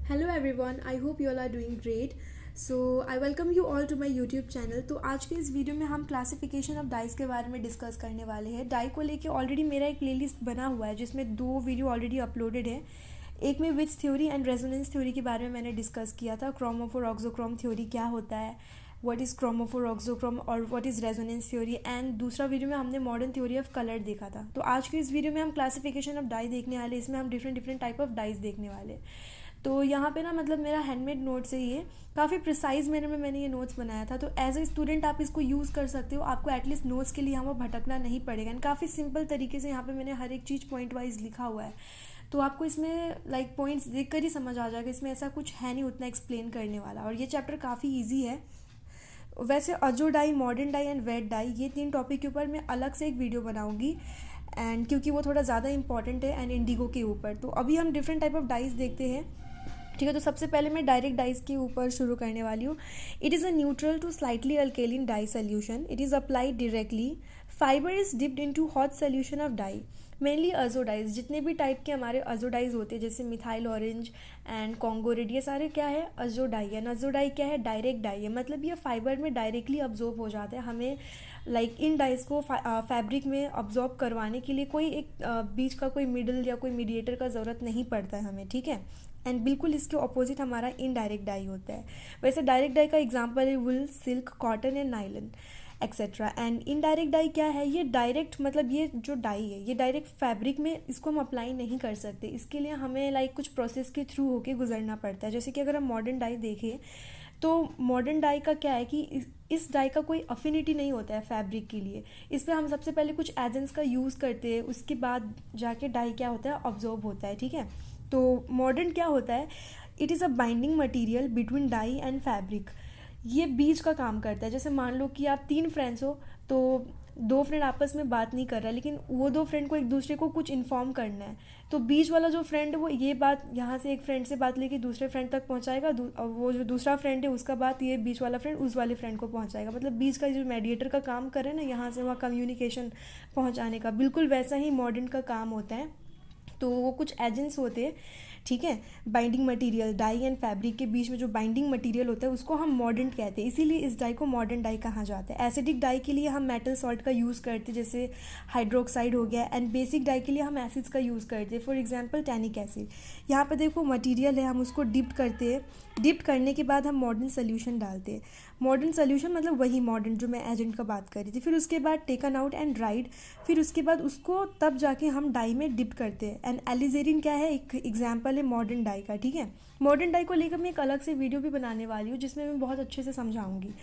Hello everyone, I hope you all are doing great. So I welcome you all to my YouTube channel. तो आज के इस video में हम classification of dice के बारे में डिस्कस करने वाले हैं। डाई को लेके ऑलरेडी मेरा एक प्लेलिस्ट बना हुआ है जिसमें 2 वीडियो ऑलरेडी अपलोडेड है। एक में विच थ्योरी एंड रेजोनेंस थ्योरी के बारे में मैंने डिस्कस किया था। क्रोमोफोर ऑक्सोक्रोम थ्योरी क्या होता है, व्हाट इज़ क्रोमोफोर ऑक्सोक्रोम और what is resonance theory. And दूसरा वीडियो में हमने मॉडर्न थ्योरी ऑफ कलर देखा था। तो आज के इस वीडियो में हम क्लासिफिकेशन ऑफ डाई देखने वाले, इसमें हम डिफरेंट टाइप ऑफ डाइज देखने वाले। तो यहाँ पे ना मतलब मेरा हैंडमेड नोट्स है, ये काफ़ी प्रिसाइज मैनर में मैंने ये नोट्स बनाया था। तो एज ए स्टूडेंट आप इसको यूज़ कर सकते हो, आपको एटलीस्ट नोट्स के लिए यहाँ पर भटकना नहीं पड़ेगा। एंड काफ़ी सिंपल तरीके से यहाँ पे मैंने हर एक चीज़ पॉइंट वाइज लिखा हुआ है, तो आपको इसमें पॉइंट्स देख कर ही समझ आ जाएगा। इसमें ऐसा कुछ है नहीं उतना एक्सप्लेन करने वाला, और ये चैप्टर काफ़ी ईजी है। वैसे अजो डाई, मॉडर्न डाई एंड वेट डाई, ये 3 टॉपिक के ऊपर मैं अलग से एक वीडियो बनाऊंगी, एंड क्योंकि वो थोड़ा ज़्यादा इंपॉर्टेंट है, एंड इंडिगो के ऊपर। तो अभी हम डिफरेंट टाइप ऑफ डाइज देखते हैं, ठीक है। तो सबसे पहले मैं डायरेक्ट डाइज के ऊपर शुरू करने वाली हूँ। It is a neutral to slightly alkaline dye solution. It is applied directly. Fibre is dipped into hot solution of dye. Mainly azo dyes, जितने भी टाइप के हमारे अजोडाइज होते हैं जैसे methyl orange and Congo red, ये सारे क्या है, अजोडाई है। अजोडाई क्या है, डायरेक्ट डाई है, मतलब ये फाइबर में डायरेक्टली अब्जॉर्ब हो जाता है। हमें इन डाइज को फैब्रिक में अब्जॉर्ब करवाने के लिए कोई एक बीच का कोई मिडल या कोई मीडिएटर का ज़रूरत नहीं पड़ता है हमें, ठीक है। एंड बिल्कुल इसके ऑपोजिट हमारा इनडायरेक्ट डाई होता है। वैसे डायरेक्ट डाई का एग्जांपल है wool, silk, cotton and nylon etcetera. And indirect dye क्या है, ये डायरेक्ट मतलब ये जो डाई है ये डायरेक्ट फैब्रिक में इसको हम अप्लाई नहीं कर सकते। इसके लिए हमें कुछ प्रोसेस के थ्रू होके गुजरना पड़ता है। जैसे कि अगर हम मॉडर्न डाई देखें तो मॉडर्न डाई का क्या है कि इस डाई का कोई अफिनिटी नहीं होता है फैब्रिक के लिए। इस पर हम सबसे पहले कुछ एजेंट्स का यूज़ करते हैं, उसके बाद जाके डाई क्या होता है, ऑब्जॉर्ब होता है, ठीक है। तो मॉडर्न क्या होता है, it is a binding material between dye and fabric. ये बीज का काम करता है। जैसे मान लो कि आप 3 फ्रेंड्स हो, तो 2 फ्रेंड आपस में बात नहीं कर रहा, लेकिन वो 2 फ्रेंड को एक दूसरे को कुछ इन्फॉर्म करना है। तो बीच वाला जो फ्रेंड है वो ये बात यहाँ से एक फ्रेंड से बात लेके दूसरे फ्रेंड तक पहुँचाएगा, और वो जो दूसरा फ्रेंड है उसका बात ये बीच वाला फ्रेंड उस वाले फ्रेंड को पहुँचाएगा। मतलब बीच का जो मेडिएटर का काम करे ना, यहाँ से वहाँ कम्युनिकेशन पहुँचाने का, बिल्कुल वैसा ही मॉडर्न का काम होता है। तो वो कुछ एजेंट्स होते हैं, ठीक है। Binding material, dye and fabric के बीच में जो बाइंडिंग मटेरियल होता है उसको हम मॉडर्न कहते हैं, इसीलिए इस डाई को मॉडर्न डाई कहा जाता है। एसिडिक डाई के लिए हम मेटल सॉल्ट का यूज़ करते हैं, जैसे हाइड्रोक्साइड हो गया। एंड बेसिक डाई के लिए हम एसिड्स का यूज़ करते हैं, फॉर एग्जांपल टैनिक एसिड। यहाँ पे देखो मटेरियल है, हम उसको डिप्ट करते हैं। डिप्ट करने के बाद हम मॉडर्न सोल्यूशन डालते हैं। मॉडर्न सोल्यूशन मतलब वही मॉडर्न जो मैं एजेंट का बात कर रही थी। फिर उसके बाद टेकन आउट एंड ड्राइड, फिर उसके बाद उसको तब जाके हम डाई में डिप करते हैं। एंड एलिजेरिन क्या है, एक एग्जांपल है मॉडर्न डाई का, ठीक है। मॉडर्न डाई को लेकर मैं एक अलग से वीडियो भी बनाने वाली हूँ जिसमें मैं बहुत अच्छे से समझाऊंगी।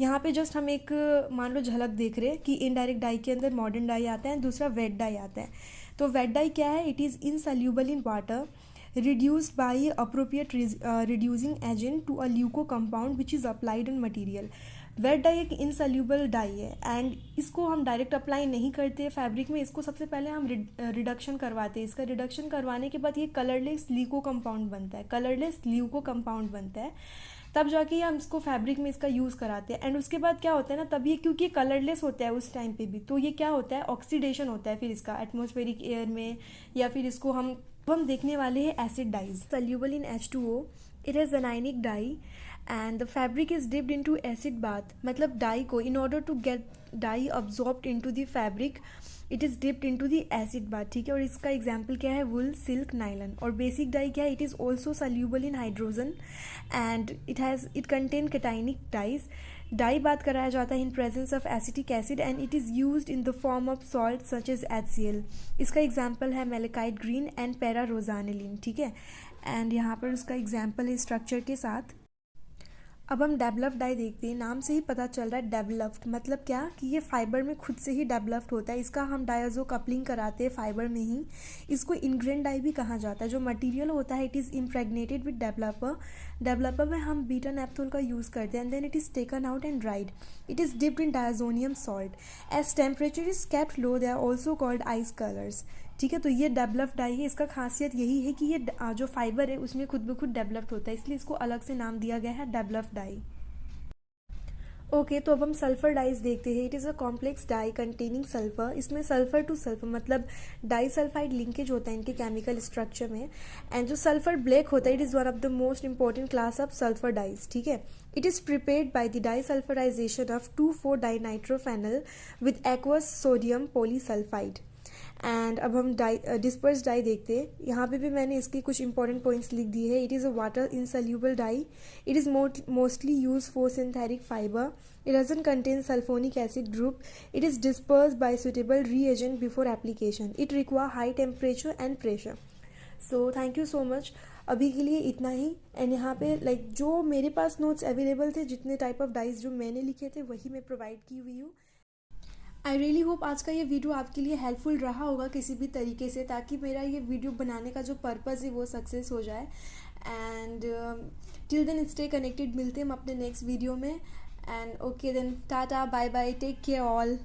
यहाँ पे जस्ट हम एक मान लो झलक देख रहे हैं कि इनडायरेक्ट डाई के अंदर मॉडर्न डाई आता है, दूसरा वेट डाई आता है। तो वेट डाई क्या है, it is insoluble in water, reduced by appropriate reducing agent to a leuco compound which is applied on material। Vat dye एक इनसल्यूबल डाई है, एंड इसको हम डायरेक्ट अप्लाई नहीं करते फैब्रिक में। इसको सबसे पहले हम रिडक्शन करवाते हैं। इसका रिडक्शन करवाने के बाद ये कलरलेस ल्यूको कंपाउंड बनता है, कलरलेस ल्यूको कंपाउंड बनता है। तब जाके हम इसको फैब्रिक में इसका यूज़ कराते हैं। एंड उसके बाद क्या होता है ना, तब ये क्योंकि कलरलेस होता है उस टाइम पे भी, तो ये क्या होता है, ऑक्सीडेशन होता है फिर इसका एटमॉस्फेरिक एयर में, या फिर इसको हम देखने वाले हैं acid dyes. Soluble in H2O, it is anionic dye and the fabric is dipped into acid bath. मतलब डाई को in order to get dye absorbed into the fabric, it is dipped into the acid bath, ठीक है। और इसका example क्या है, wool, silk, nylon. और basic dye क्या है, it is also soluble in hydrogen and it contain cationic dyes. Dye बात कराया जाता है in presence of acetic acid and it is used in the form of salt such as HCl। इसका example है malachite green and para rosaniline, ठीक है। And यहाँ पर उसका एग्जांपल है स्ट्रक्चर के साथ। अब हम डेवलप्ड डाई देखते हैं। नाम से ही पता चल रहा है डेवलप्ड मतलब क्या, कि ये फाइबर में खुद से ही डेवलप्ड होता है। इसका हम डायज़ो कपलिंग कराते हैं फाइबर में ही। इसको इनग्रेन डाई भी कहा जाता है। जो मटेरियल होता है it is impregnated with developer. Developer में हम बीटा नेप्थोल का यूज़ करते हैं, and then it is taken out and dried. It is dipped in diazonium salt. As temperature is kept low they are also called ice colours, ठीक है। तो ये developed die है। इसका खासियत यही है कि ये जो फाइबर है उसमें खुद ब खुद डेवलप्ड होता है, इसलिए इसको अलग से नाम दिया गया है डेवलप्ड डाई। ओके तो अब हम सल्फर डाइज देखते हैं। It is a complex dye containing sulphur. इसमें सल्फर टू सल्फर मतलब डाई सल्फाइड लिंकेज होता है इनके केमिकल स्ट्रक्चर में। एंड जो सल्फर ब्लैक होता है, it is one of the most important class of sulphur dyes, ठीक है। It is prepared by the desulphurisation of 2,4-डाइनाइट्रोफेनल with aqueous sodium polysulphide. And अब हम डिस्पर्स डाई देखते हैं। यहाँ पे भी मैंने इसके कुछ इंपॉर्टेंट पॉइंट्स लिख दिए हैं। It is a water insoluble dye. It is mostly use for synthetic fibre. It doesn't contain sulfonic acid group. It is dispersed by suitable reagent before application. It require high temperature and pressure. So thank you so much. अभी के लिए इतना ही। And यहाँ पे जो मेरे पास notes available थे, जितने टाइप ऑफ डाइज जो मैंने लिखे थे वही मैं प्रोवाइड की हुई हूँ। आई रियली होप आज का ये वीडियो आपके लिए हेल्पफुल रहा होगा किसी भी तरीके से, ताकि मेरा ये वीडियो बनाने का जो पर्पज़ है वो सक्सेस हो जाए। And till then stay connected. मिलते हैं हम अपने नेक्स्ट वीडियो में। And okay then, tata, bye bye, take care all.